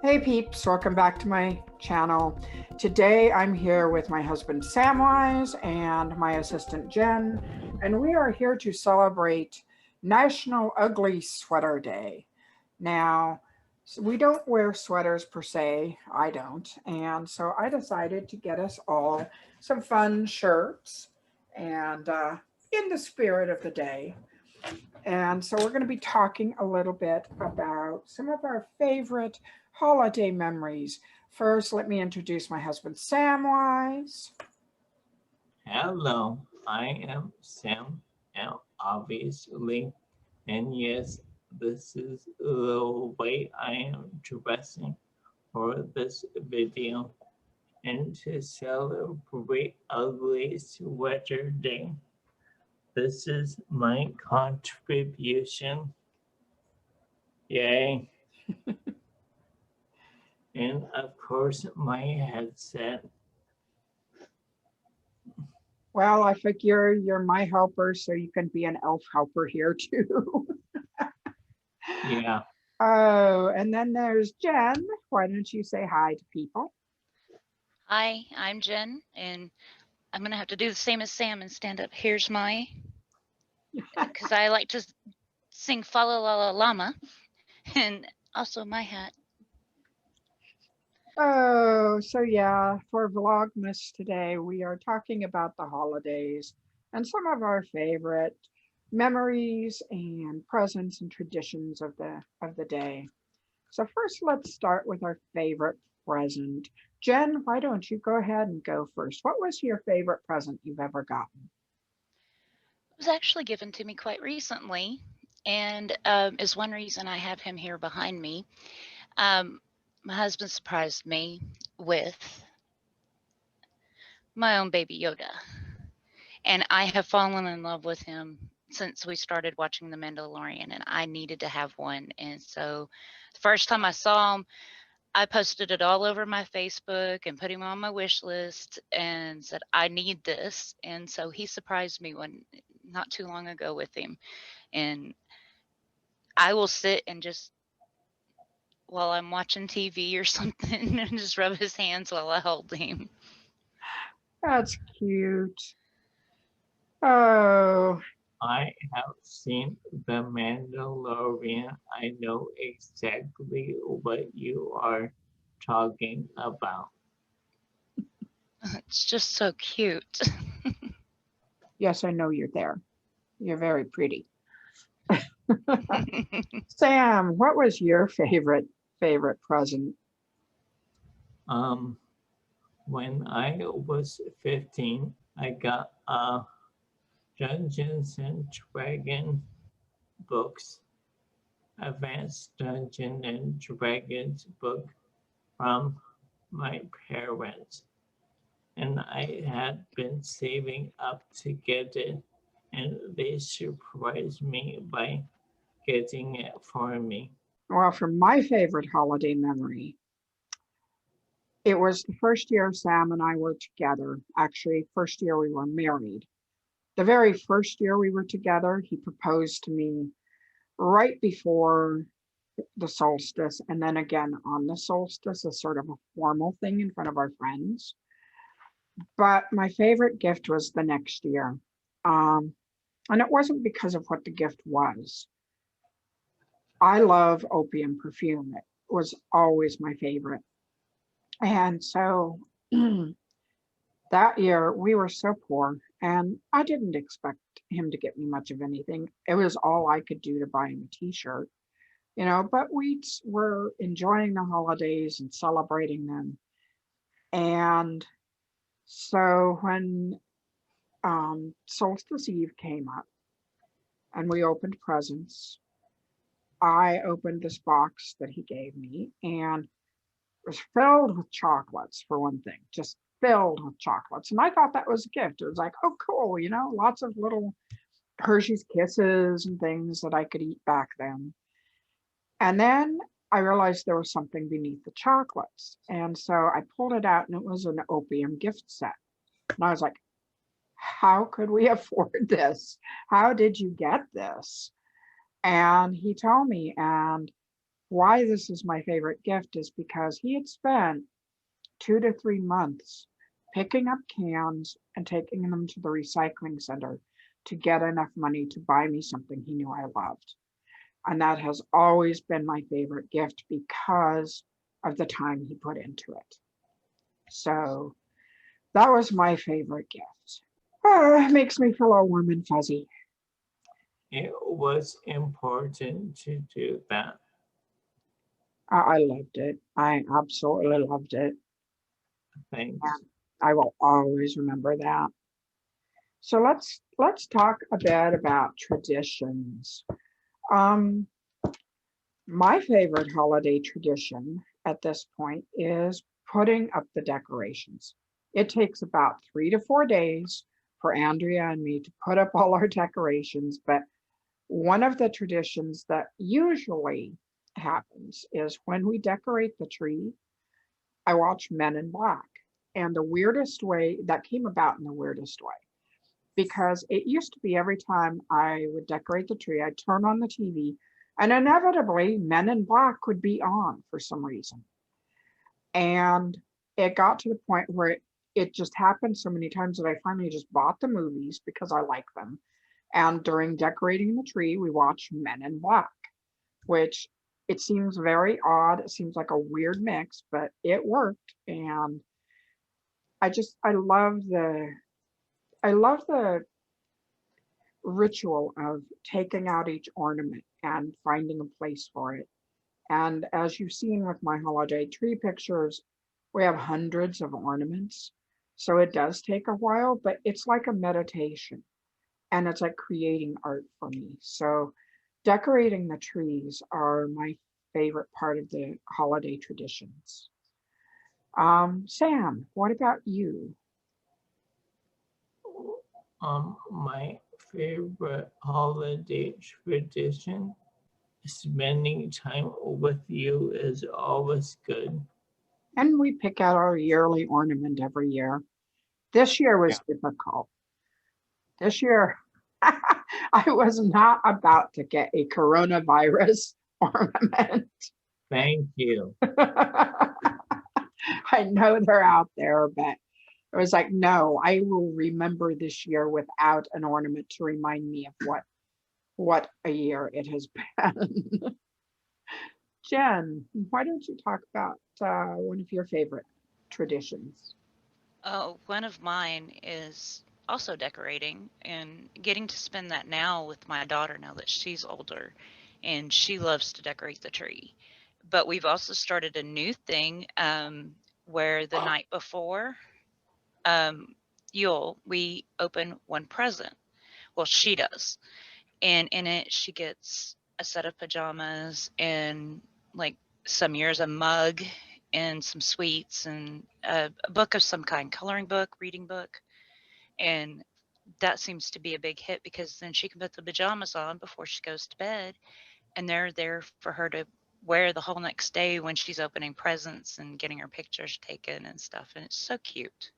Hey peeps, welcome back to my channel. Today I'm here with my husband Samwise and my assistant Jenn, and we are here to celebrate National Ugly Sweater Day. Now, we don't wear sweaters per se, I don't, and so I decided to get us all some fun shirts and in the spirit of the day. And so we're going to be talking a little bit about some of our favorite holiday memories. First, let me introduce my husband, Samwise. Hello, I am Sam, and obviously, and yes, this is the way I am dressing for this video, and to celebrate Ugly Sweater Day. This is my contribution. Yay! And of course, my headset. Well, I figure you're my helper, so you can be an elf helper here too. Yeah. Oh, and then there's Jenn. Why don't you say hi to people? Hi, I'm Jen, and I'm going to have to do the same as Sam and stand up. Here's my, because I like to sing Fa La La La Llama, and also my hat. Oh, so yeah, for Vlogmas today, we are talking about the holidays and some of our favorite memories and presents and traditions of the day. So first, let's start with our favorite present. Jenn, why don't you go ahead and go first? What was your favorite present you've ever gotten? It was actually given to me quite recently, and is one reason I have him here behind me. My husband surprised me with my own baby Yoda, and I have fallen in love with him since we started watching The Mandalorian, and I needed to have one. And so the first time I saw him, I posted it all over my Facebook and put him on my wish list and said, I need this. And so he surprised me not too long ago with him. And I will sit and just, while I'm watching TV or something, and just rub his hands while I hold him. That's cute. Oh, I have seen The Mandalorian. I know exactly what you are talking about. It's just so cute. yes, I know you're there. You're very pretty. Sam, what was your favorite present? When I was 15, I got a Dungeons and Dragons books, Advanced Dungeons and Dragons book from my parents, and I had been saving up to get it, and they surprised me by getting it for me. Well, for my favorite holiday memory, it was the first year Sam and I were together. Actually, first year we were married. The very first year we were together, he proposed to me right before the solstice, and then again on the solstice as sort of a formal thing in front of our friends. But my favorite gift was the next year. Um, and it wasn't because of what the gift was. I love opium perfume. It was always my favorite. And so that year we were so poor, and I didn't expect him to get me much of anything. It was all I could do to buy him a t-shirt, but we were enjoying the holidays and celebrating them. And so when Solstice Eve came up and we opened presents, I opened this box that he gave me, and was filled with chocolates, for one thing, just filled with chocolates. And I thought that was a gift. It was like, oh, cool, lots of little Hershey's Kisses and things that I could eat back then. And then I realized there was something beneath the chocolates. And so I pulled it out, and it was an opium gift set. And I was like, how could we afford this? How did you get this? And he told me, and why this is my favorite gift is because he had spent 2 to 3 months picking up cans and taking them to the recycling center to get enough money to buy me something he knew I loved. And that has always been my favorite gift because of the time he put into it. So that was my favorite gift. It makes me feel all warm and fuzzy. It was important to do that. I loved it. I absolutely loved it. Thanks. And I will always remember that. So let's talk a bit about traditions. My favorite holiday tradition at this point is putting up the decorations. It takes about 3 to 4 days for Andrea and me to put up all our decorations, but one of the traditions that usually happens is when we decorate the tree, I watch Men in Black. And the weirdest way that came about in the weirdest way, because it used to be every time I would decorate the tree, I'd turn on the TV and inevitably Men in Black would be on for some reason. And it got to the point where it just happened so many times that I finally just bought the movies because I like them. And during decorating the tree, we watched Men in Black, which it seems very odd. It seems like a weird mix, but it worked. And I love the ritual of taking out each ornament and finding a place for it. And as you've seen with my holiday tree pictures, we have hundreds of ornaments. So it does take a while, but it's like a meditation. And it's like creating art for me. So decorating the trees are my favorite part of the holiday traditions. Sam, what about you? My favorite holiday tradition, spending time with you is always good. And we pick out our yearly ornament every year. This year was difficult. This year, I was not about to get a coronavirus ornament. Thank you. I know they're out there, but it was like, no, I will remember this year without an ornament to remind me of what a year it has been. Jen, why don't you talk about one of your favorite traditions? Oh, one of mine is also decorating and getting to spend that now with my daughter now that she's older and she loves to decorate the tree. But we've also started a new thing where the night before Yule, we open one present. Well, she does. And in it, she gets a set of pajamas and like some years a mug and some sweets and a book of some kind, coloring book, reading book. And that seems to be a big hit because then she can put the pajamas on before she goes to bed and they're there for her to wear the whole next day when she's opening presents and getting her pictures taken and stuff. And it's so cute.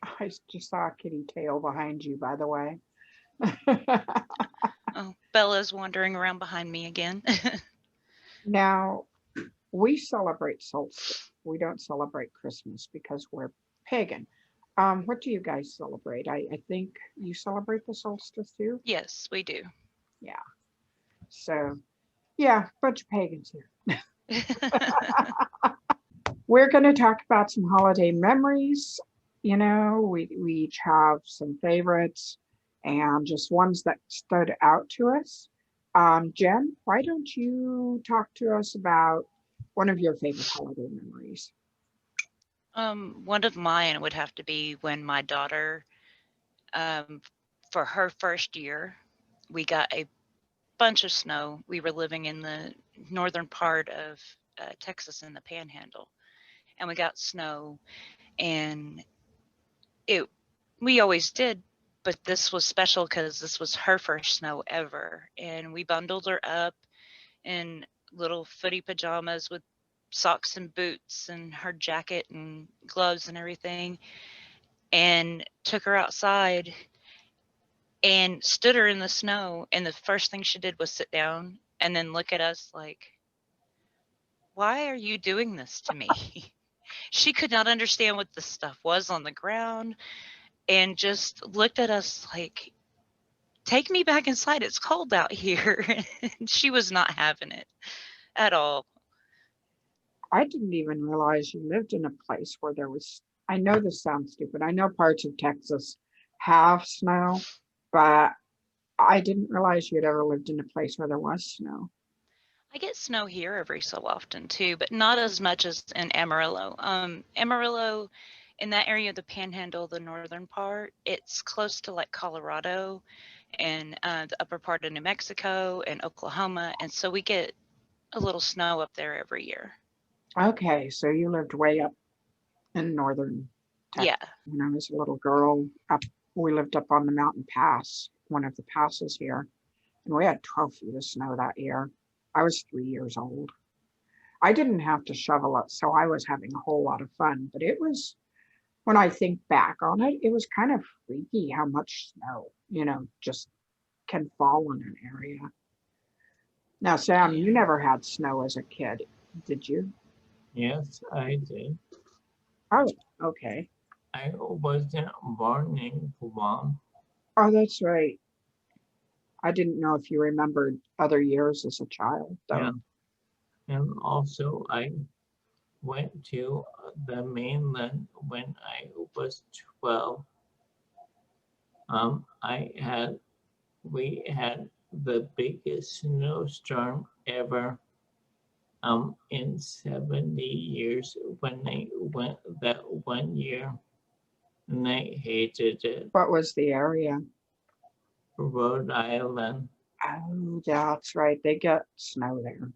I just saw a kitty tail behind you, by the way. Oh, Bella's wandering around behind me again. Now, we celebrate solstice. We don't celebrate Christmas because we're pagan. What do you guys celebrate? I think you celebrate the solstice too? Yes, we do. Yeah. So, yeah, bunch of pagans here. We're going to talk about some holiday memories. You know, we each have some favorites and just ones that stood out to us. Jen, why don't you talk to us about one of your favorite holiday memories? One of mine would have to be when my daughter, for her first year, we got a bunch of snow. We were living in the northern part of Texas in the Panhandle, and we got snow, and we always did, but this was special because this was her first snow ever, and we bundled her up in little footy pajamas with socks and boots and her jacket and gloves and everything, and took her outside and stood her in the snow. And the first thing she did was sit down and then look at us like, why are you doing this to me? She could not understand what the stuff was on the ground and just looked at us like, take me back inside. It's cold out here. And she was not having it at all. I didn't even realize you lived in a place where there was, I know this sounds stupid. I know parts of Texas have snow, but I didn't realize you'd ever lived in a place where there was snow. I get snow here every so often too, but not as much as in Amarillo. Amarillo, in that area of the Panhandle, the northern part, it's close to like Colorado and the upper part of New Mexico and Oklahoma, and so we get a little snow up there every year. Okay, so you lived way up in northern Texas. Yeah. When I was a little girl, we lived up on the mountain pass, one of the passes here, and we had 12 feet of snow that year. I was 3 years old. I didn't have to shovel it, so I was having a whole lot of fun, but it was, when I think back on it, it was kind of freaky how much snow, just can fall in an area. Now, Sam, you never had snow as a kid, did you? Yes, I did. Oh, okay. I wasn't born in Guam. Oh, that's right. I didn't know if you remembered other years as a child, though. Yeah. And also, I went to the mainland when I was 12. We had the biggest snowstorm ever in 70 years when I went that one year, and I hated it. What was the area? Rhode Island. Oh, that's right. They get snow there.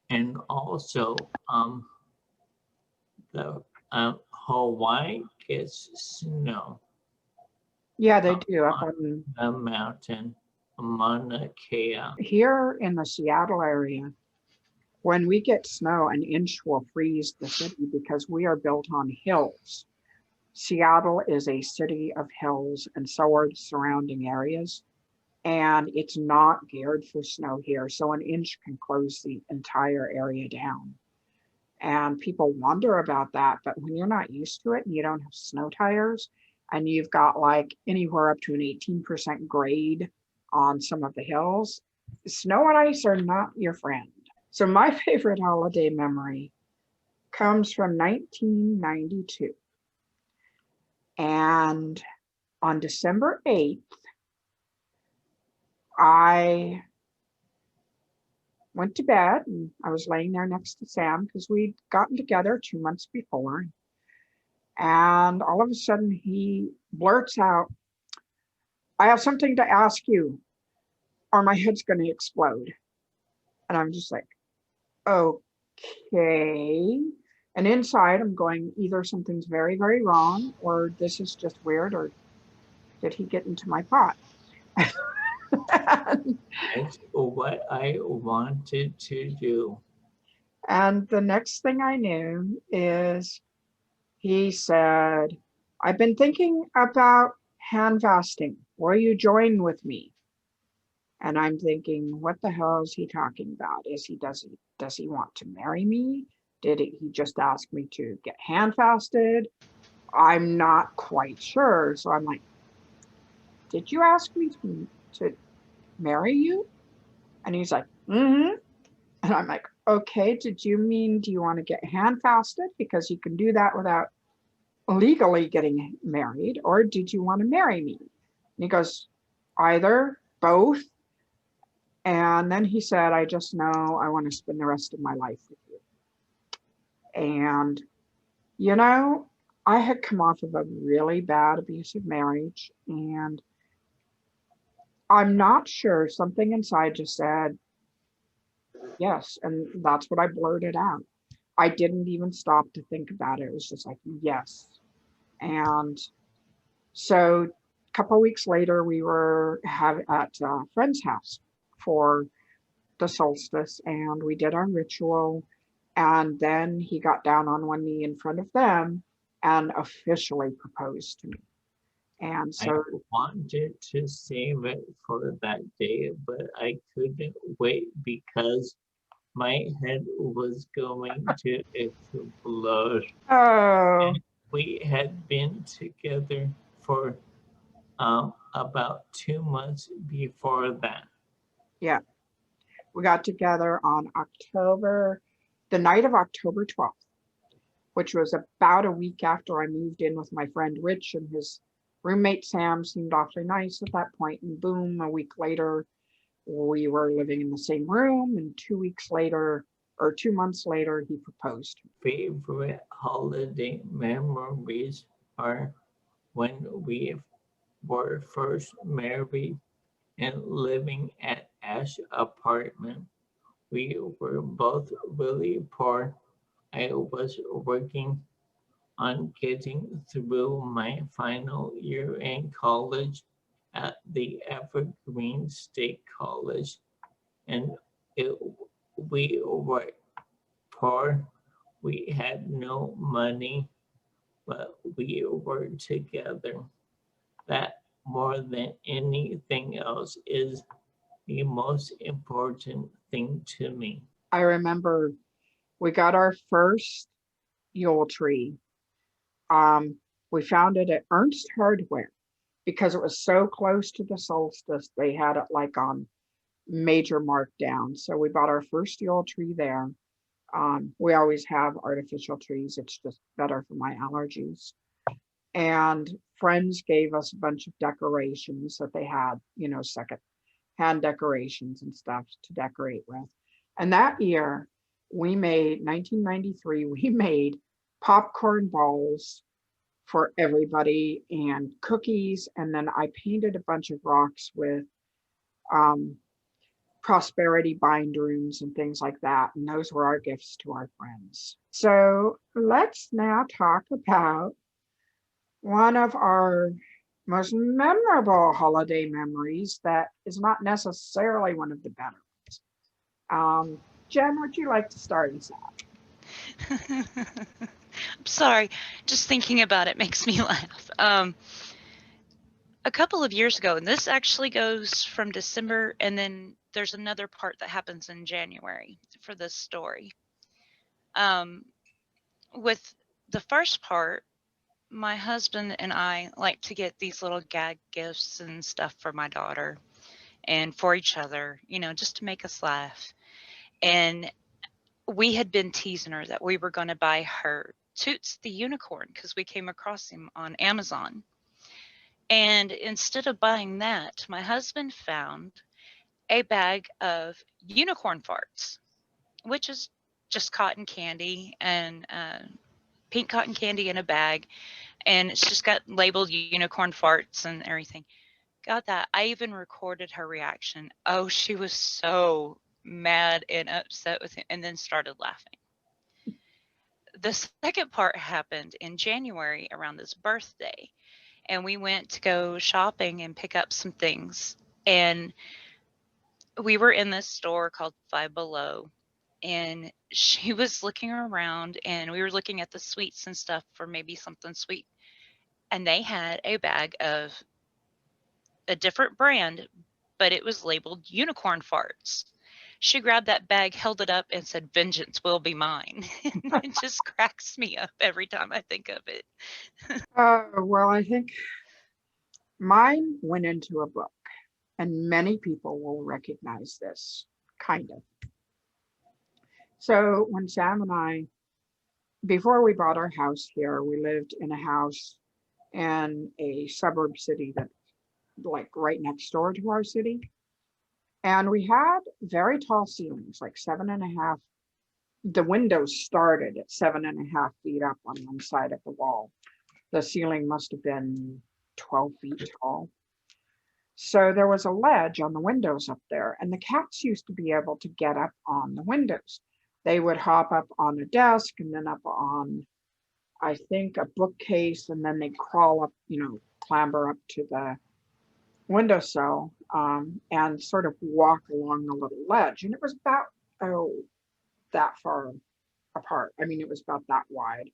And also, the Hawaii gets snow. Yeah, they do up on the mountain, Mauna Kea. Here in the Seattle area. When we get snow, an inch will freeze the city because we are built on hills. Seattle is a city of hills, and so are the surrounding areas. And it's not geared for snow here. So an inch can close the entire area down. And people wonder about that. But when you're not used to it and you don't have snow tires, and you've got like anywhere up to an 18% grade on some of the hills, snow and ice are not your friend. So my favorite holiday memory comes from 1992. And on December 8th, I went to bed and I was laying there next to Sam because we'd gotten together 2 months before. And all of a sudden he blurts out, "I have something to ask you or my head's going to explode." And I'm just like, okay. And inside I'm going, either something's very, very wrong, or this is just weird, or did he get into my pot? That's what I wanted to do. And the next thing I knew is he said, "I've been thinking about hand fasting. Will you join with me?" And I'm thinking, what the hell is he talking about? Does he want to marry me? Did he just ask me to get hand fasted? I'm not quite sure. So I'm like, did you ask me to marry you? And he's like, mm-hmm. And I'm like, okay, do you want to get hand fasted? Because you can do that without legally getting married, or did you want to marry me? And he goes, either, both. And then he said, I just know I want to spend the rest of my life with you. And, I had come off of a really bad abusive marriage, and I'm not sure, something inside just said yes. And that's what I blurted out. I didn't even stop to think about it. It was just like, yes. And so a couple of weeks later, we were at a friend's house for the solstice, and we did our ritual. And then he got down on one knee in front of them and officially proposed to me. And so I wanted to save it for that day, but I couldn't wait because My head was going to explode. Oh, We had been together for about 2 months before that. yeah. We got together on the night of October 12th, which was about a week after I moved in with my friend Rich, and his roommate Sam seemed awfully nice at that point. And boom, a week later, we were living in the same room. And 2 weeks later, or 2 months later, he proposed. Favorite holiday memories are when we were first married and living at Ash apartment. We were both really poor. I was working on getting through my final year in college at the Evergreen State College, and it, we were poor. We had no money, but we were together. That, more than anything else, is the most important thing to me. I remember we got our first Yule tree. Um, we found it at Ernst Hardware because it was so close to the solstice. They had it like on major markdown. So we bought our first Yule tree there. We always have artificial trees. It's just better for my allergies. And friends gave us a bunch of decorations that they had, second hand decorations and stuff to decorate with. And that year, 1993, we made popcorn balls for everybody and cookies. And then I painted a bunch of rocks with um, prosperity bind rooms and things like that. And those were our gifts to our friends. So let's now talk about one of our most memorable holiday memories that is not necessarily one of the better ones. Jen, would you like to start us out? I'm sorry, just thinking about it makes me laugh. A couple of years ago, and this actually goes from December, and then there's another part that happens in January for this story. With the first part, my husband and I like to get these little gag gifts and stuff for my daughter and for each other, just to make us laugh. And we had been teasing her that we were going to buy her Toots the unicorn because we came across him on Amazon. And instead of buying that, my husband found a bag of unicorn farts, which is just cotton candy and pink cotton candy in a bag. And it's just got labeled unicorn farts and everything. Got that. I even recorded her reaction. Oh, she was so mad and upset with him and then started laughing. The second part happened in January around his birthday. And we went to go shopping and pick up some things. And we were in this store called Five Below. And she was looking around and we were looking at the sweets and stuff for maybe something sweet. And they had a bag of a different brand, but it was labeled unicorn farts. She grabbed that bag, held it up, and said, "Vengeance will be mine." It just cracks me up every time I think of it. Well, I think mine went into a book, and many people will recognize this, kind of. So when Sam and I, before we bought our house here, we lived in a house in a suburb city that, like, right next door to our city. And we had very tall ceilings, like 7.5. The windows started at 7.5 feet up on one side of the wall. The ceiling must have been 12 feet tall. So there was a ledge on the windows up there, and the cats used to be able to get up on the windows. They would hop up on a desk and then up on, I think, a bookcase, and then they'd crawl up, clamber up to the windowsill and sort of walk along the little ledge. And it was about, that far apart. I mean, it was about that wide,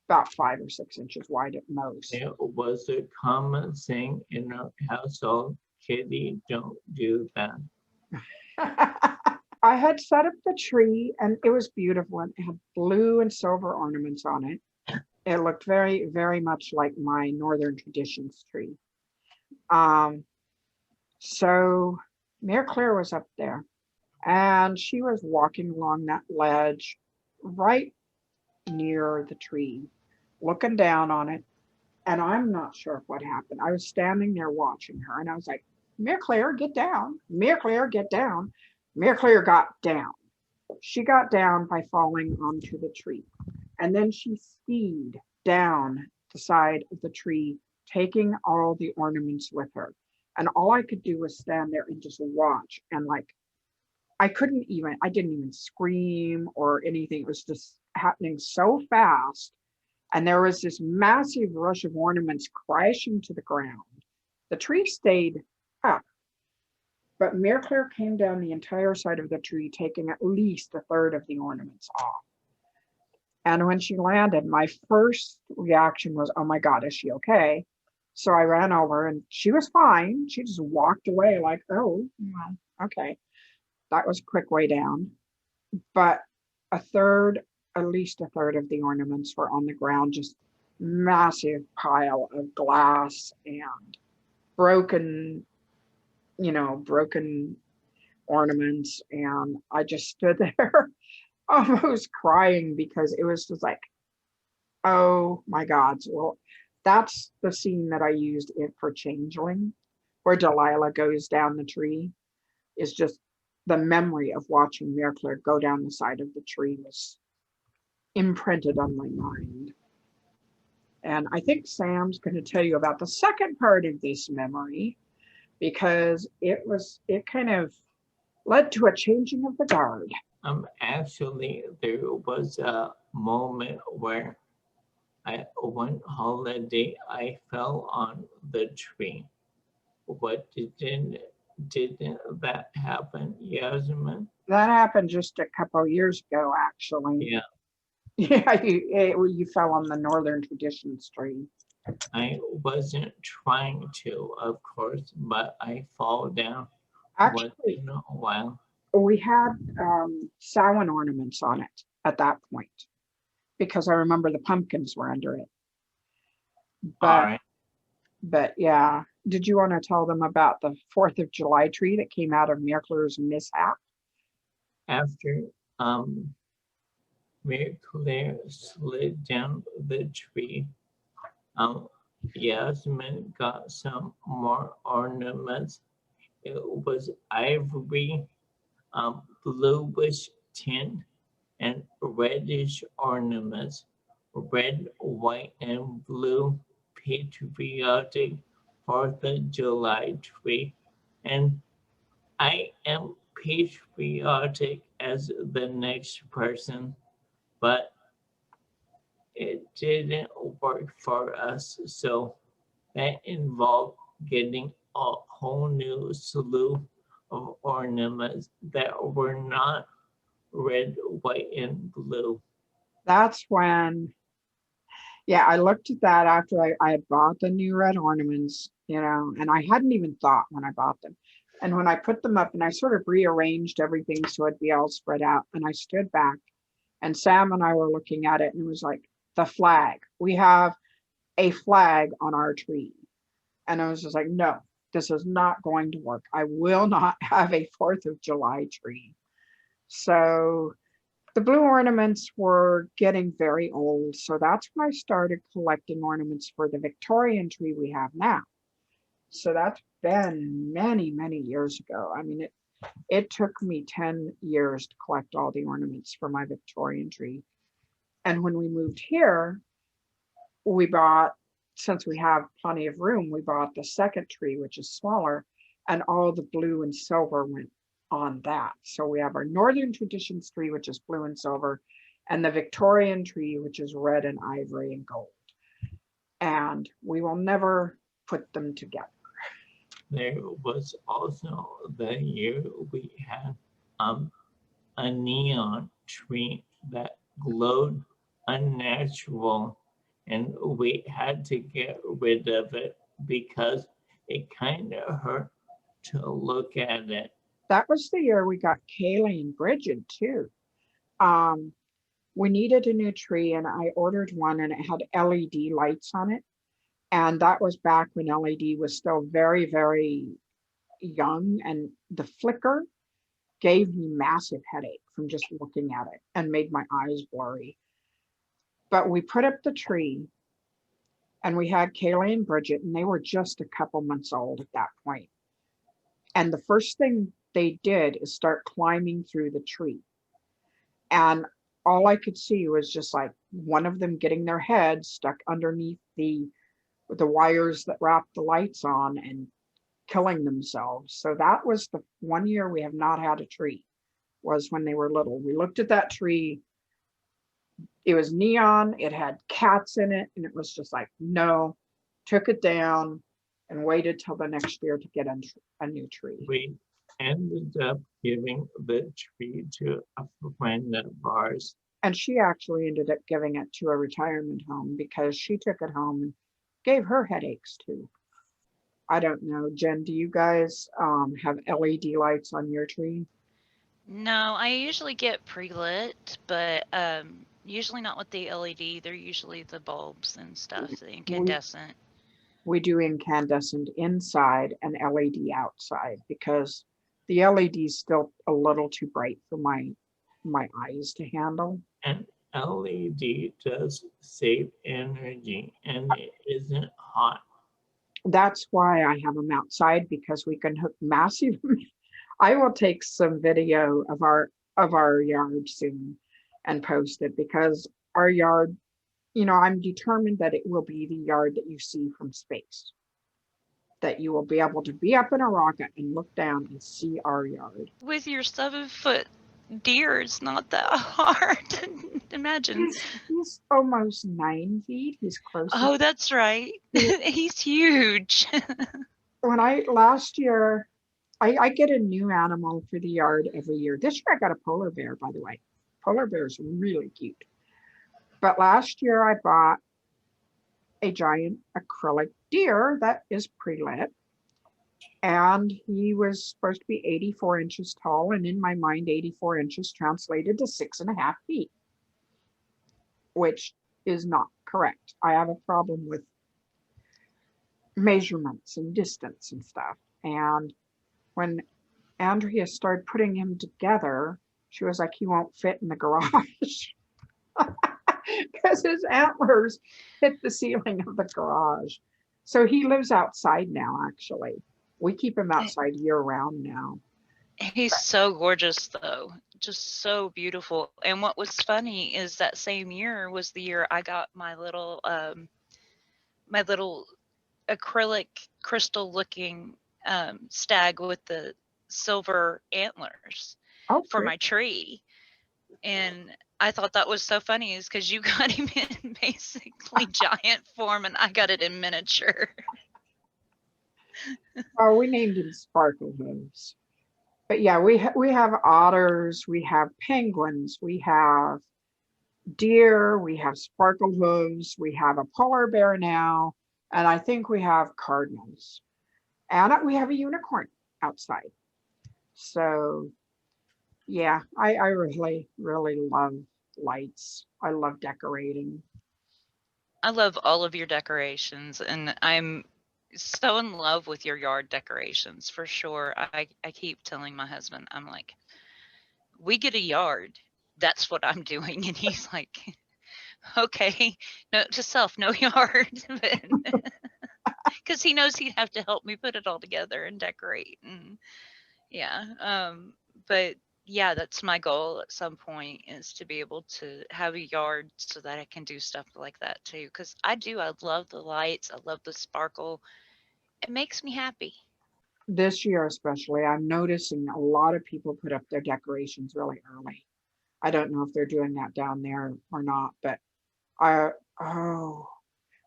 about 5 or 6 inches wide at most. It was a common thing in our household. Kitty, don't do that. I had set up the tree and it was beautiful and it had blue and silver ornaments on it. It looked very, very much like my Northern Traditions tree. So Mare Claire was up there and she was walking along that ledge right near the tree, looking down on it. And I'm not sure what happened. I was standing there watching her and I was like, Mare Claire, get down. Mare Claire, get down. Mare Claire got down. She got down by falling onto the tree. And then she skied down the side of the tree, taking all the ornaments with her. And all I could do was stand there and just watch. And like, I didn't even scream or anything. It was just happening so fast. And there was this massive rush of ornaments crashing to the ground. The tree stayed up, but Mare Claire came down the entire side of the tree, taking at least a third of the ornaments off. And when she landed, my first reaction was, oh my God, is she okay? So I ran over and she was fine. She just walked away like, oh, well, okay. That was a quick way down. But at least a third of the ornaments were on the ground, just massive pile of glass and broken ornaments. And I just stood there almost crying because it was just like, oh my God. Well, that's the scene that I used it for Changeling, where Delilah goes down the tree. Is just the memory of watching Mare Claire go down the side of the tree was imprinted on my mind. And I think Sam's going to tell you about the second part of this memory, because it kind of led to a changing of the guard. Actually, there was a moment where one holiday I fell on the tree. What didn't that happen, Yasmine? That happened just a couple of years ago, actually. Yeah. Yeah, you fell on the Northern Traditions tree. I wasn't trying to, of course, but I fall down once Actually, in a while. we had Samhain ornaments on it at that point, because I remember the pumpkins were under it. All right. But yeah, did you want to tell them about the 4th of July tree that came out of Mare Claire's mishap? After Mare Claire slid down the tree, Yasmine got some more ornaments. It was ivory, bluish tint, and reddish ornaments, red, white, and blue, patriotic 4th of July tree. And I am patriotic as the next person, but it didn't work for us. So that involved getting a whole new slew of ornaments that were not red, white, and blue. That's when, yeah, I looked at that after I had bought the new red ornaments, and I hadn't even thought when I bought them. And when I put them up and I sort of rearranged everything so it'd be all spread out, and I stood back and Sam and I were looking at it and it was like, the flag. We have a flag on our tree. And I was just like, no, this is not going to work. I will not have a 4th of July tree. So the blue ornaments were getting very old. So that's when I started collecting ornaments for the Victorian tree we have now. So that's been many, many years ago. I mean, it took me 10 years to collect all the ornaments for my Victorian tree. And when we moved here, we bought, since we have plenty of room, we bought the second tree, which is smaller, and all the blue and silver went on that. So we have our Northern Traditions tree, which is blue and silver, and the Victorian tree, which is red and ivory and gold. And we will never put them together. There was also the year we had a neon tree that glowed unnatural, and we had to get rid of it because it kind of hurt to look at it. That was the year we got Kaylee and Bridget too. Um, we needed a new tree and I ordered one and it had LED lights on it. And that was back when LED was still very, very young, and the flicker gave me massive headache from just looking at it and made my eyes blurry. But we put up the tree and we had Kaylee and Bridget, and they were just a couple months old at that point. And the first thing they did is start climbing through the tree. And all I could see was just like one of them getting their head stuck underneath the wires that wrapped the lights on and killing themselves. So that was the one year we have not had a tree, was when they were little. We looked at that tree. It was neon, it had cats in it, and it was just like, no, took it down and waited till the next year to get a new tree. We ended up giving the tree to a friend of ours. And she actually ended up giving it to a retirement home because she took it home and gave her headaches too. I don't know, Jen, do you guys have LED lights on your tree? No, I usually get pre-lit, but usually not with the LED. They're usually the bulbs and stuff, the incandescent. We do incandescent inside and LED outside because the LED is still a little too bright for my eyes to handle. And LED does save energy and it isn't hot. That's why I have them outside, because we can hook massive. I will take some video of our yard soon and post it, because our yard, I'm determined that it will be the yard that you see from space, that you will be able to be up in a rocket and look down and see our yard. With your 7-foot deer, it's not that hard to imagine. He's almost 9 feet. He's close. Oh, that's right. He's huge. When last year, I get a new animal for the yard every year. This year I got a polar bear, by the way. Polar bear is really cute. But last year I bought a giant acrylic deer that is pre-lit. And he was supposed to be 84 inches tall. And in my mind, 84 inches translated to 6.5 feet, which is not correct. I have a problem with measurements and distance and stuff. And when Andrea started putting him together, she was like, he won't fit in the garage because his antlers hit the ceiling of the garage. So he lives outside now, actually. We keep him outside year round now. He's so gorgeous, though. Just so beautiful. And what was funny is that same year was the year I got my little acrylic crystal looking stag with the silver antlers for my tree. And I thought that was so funny, is because you got him in basically giant form and I got it in miniature. Oh, we named him Sparkle Hooves. But yeah, we have otters, we have penguins, we have deer, we have Sparkle Hooves, we have a polar bear now, and I think we have cardinals. And we have a unicorn outside. So yeah, I really, really love lights. I love decorating. I love all of your decorations, and I'm so in love with your yard decorations, for sure. I keep telling my husband, I'm like, we get a yard, that's what I'm doing. And he's like, okay, no, to self, no yard. Because he knows he'd have to help me put it all together and decorate. And yeah, but yeah, that's my goal at some point, is to be able to have a yard so that I can do stuff like that too. Because I love the lights, I love the sparkle. It makes me happy. This year especially, I'm noticing a lot of people put up their decorations really early. I don't know if they're doing that down there or not, but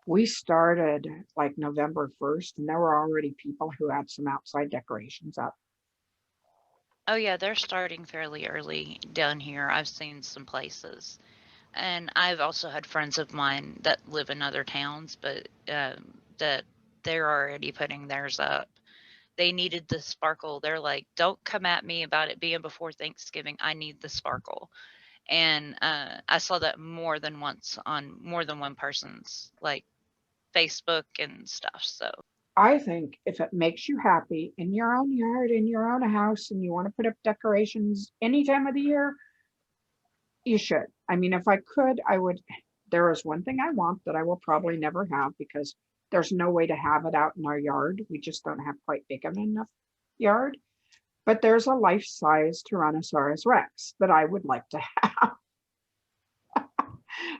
we started like November 1st, and there were already people who had some outside decorations up. Oh yeah, they're starting fairly early down here. I've seen some places. And I've also had friends of mine that live in other towns, but that they're already putting theirs up. they needed the sparkle. They're like, don't come at me about it being before Thanksgiving. I need the sparkle. And I saw that more than once on more than one person's like Facebook and stuff. So I think if it makes you happy in your own yard, in your own house, and you want to put up decorations any time of the year, you should. I mean, if I could, I would. There is one thing I want that I will probably never have because there's no way to have it out in our yard. We just don't have quite big of enough yard. But there's a life-size Tyrannosaurus Rex that I would like to have.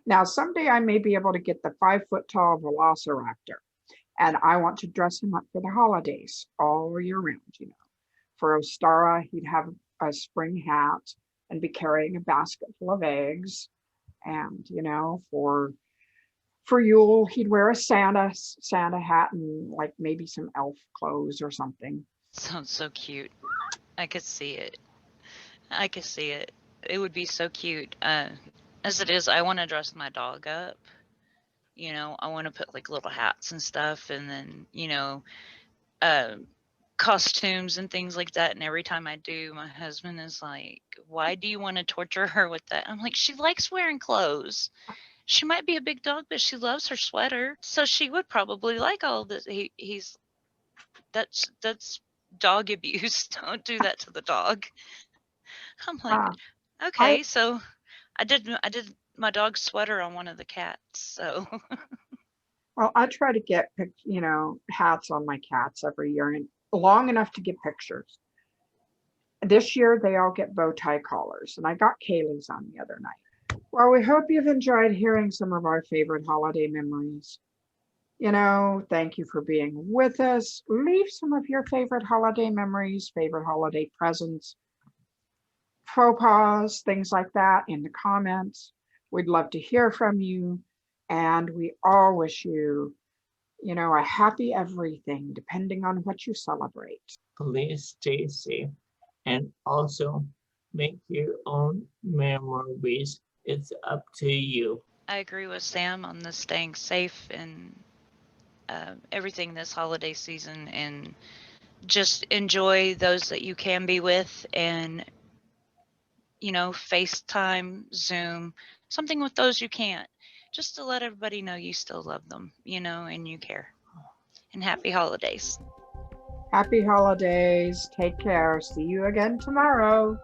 Now, someday I may be able to get the 5-foot-tall Velociraptor, and I want to dress him up for the holidays all year round. You know, for Ostara, he'd have a spring hat and be carrying a basket full of eggs. And, you know, for Yule, he'd wear a Santa hat and like maybe some elf clothes or something. sounds so cute. I could see it. I could see it. It would be so cute. As it is, I want to dress my dog up. You know, I want to put like little hats and stuff, and then, you know, costumes and things like that. And every time I do, my husband is like, why do you want to torture her with that? I'm like, she likes wearing clothes. She might be a big dog, but she loves her sweater. So she would probably like all this. That's dog abuse. Don't do that to the dog. I'm like, okay, so I did my dog's sweater on one of the cats. So Well, I try to get, you know, hats on my cats every year and long enough to get pictures. This year, they all get bow tie collars, and I got Kaylee's on the other night. Well, we hope you've enjoyed hearing some of our favorite holiday memories. You know, thank you for being with us. Leave some of your favorite holiday memories, favorite holiday presents, faux pas, things like that in the comments. We'd love to hear from you. And we all wish you, you know, a happy everything, depending on what you celebrate. Please stay safe and also make your own memories. It's up to you. I agree with Sam on the staying safe and everything this holiday season, and just enjoy those that you can be with, and, you know, FaceTime, Zoom, something with those you can't, just to let everybody know you still love them, you know, and you care. And happy holidays. Happy holidays. Take care. See you again tomorrow.